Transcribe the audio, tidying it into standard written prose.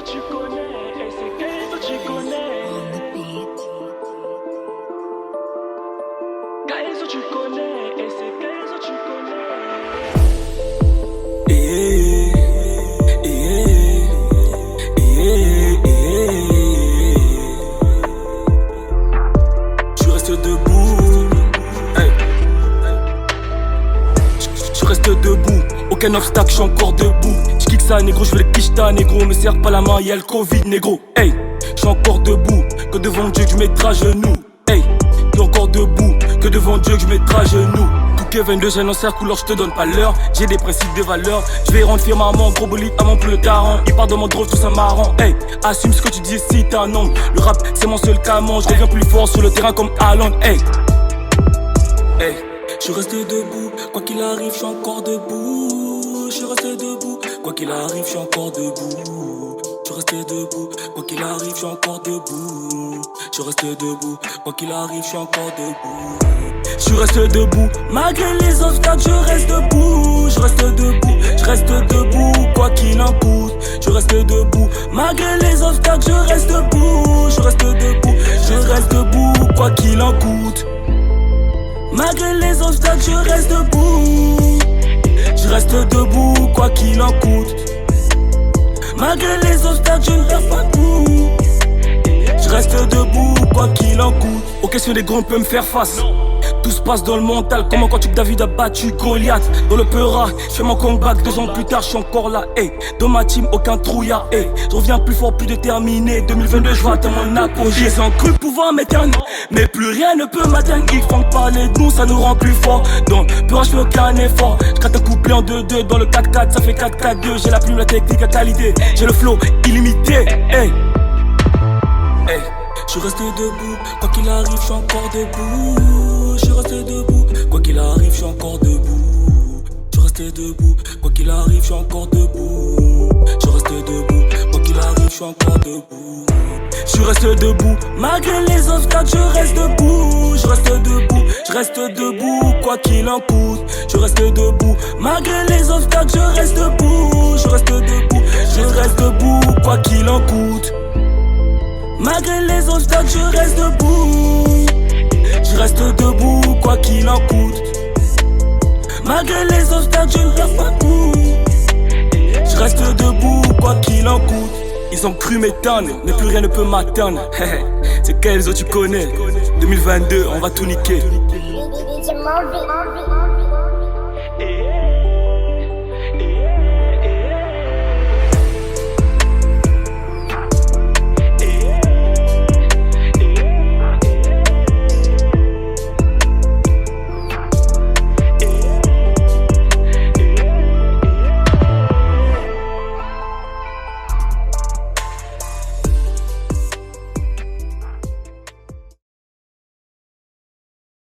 tu connais, et c'est Kenzo tu connais. Kenzo tu connais, et c'est Kenzo tu connais. Je reste debout, hey. Je reste debout, aucun obstacle, je suis encore debout. Je kick ça négro, je veux les quicheta négro. Me serre pas la main, y'a le Covid négro. Hey, je suis encore debout, que devant Dieu que je mettrai à genoux. Hey, je suis encore debout, que devant Dieu que je mettrai à genoux. Tout 22 jeunes en cercle, couleur, je te donne pas l'heure. J'ai des principes, des valeurs. Je vais rendre fier maman, gros bolide avant plus le daron. Il part de mon drôle, tout ça marrant. Hey, assume ce que tu dis si t'es un homme. Le rap, c'est mon seul canon. Je deviens plus fort sur le terrain comme Alon. Hey, hey, je reste debout. Quoi qu'il arrive, je suis encore debout. Je reste debout. Quoi qu'il arrive, je suis encore debout. Je reste debout. Quoi qu'il arrive, je suis encore debout. Je reste debout. Quoi qu'il arrive, je suis encore debout. Je reste debout, malgré les obstacles, je reste debout. Je reste debout, je reste debout, quoi qu'il en coûte. Je reste debout, malgré les obstacles, je reste debout. Je reste debout, je reste debout, quoi qu'il en coûte. Malgré les obstacles, je reste debout. Je reste debout, quoi qu'il en coûte. Malgré les obstacles, je ne perds pas goût. Je reste debout, quoi qu'il en coûte. Aux questions des grands, on peut me faire face. Tout se passe dans le mental, comment quand tu que David a battu Goliath. Dans le Peura, je fais mon comeback, 2 ans plus tard, je suis encore là, hey. Dans ma team, aucun trouillard, hey. Je reviens plus fort, plus déterminé. 2022, je vais atteindre mon apogée. Ils ont cru pouvoir m'éteindre, mais plus rien ne peut m'atteindre. Ils font parler de nous, ça nous rend plus fort. Dans le Peura, je fais aucun effort. Je gratte un couplet en 2-2, dans le 4-4, ça fait 4-4-2. J'ai la plume, la technique, la qualité. J'ai le flow illimité, hey. Hey. Je reste debout, quoi qu'il arrive, je suis encore debout. Je reste debout, quoi qu'il arrive, je suis encore debout. Je reste debout, quoi qu'il arrive, je suis encore debout. Je reste debout, quoi qu'il arrive, je suis encore debout. Je reste debout, malgré les obstacles, je reste debout. Je reste debout, je reste debout, quoi qu'il en coûte. Je reste debout, malgré les obstacles, je reste debout. Je reste debout, je reste debout, quoi qu'il en coûte. Malgré les obstacles, je reste debout. Je reste debout, quoi qu'il en coûte. Malgré les obstacles, je ne perds pas goût. Je reste debout, quoi qu'il en coûte. Ils ont cru m'éteindre, mais plus rien ne peut m'atteindre. C'est Kenzo, tu connais. 2022, on va tout niquer.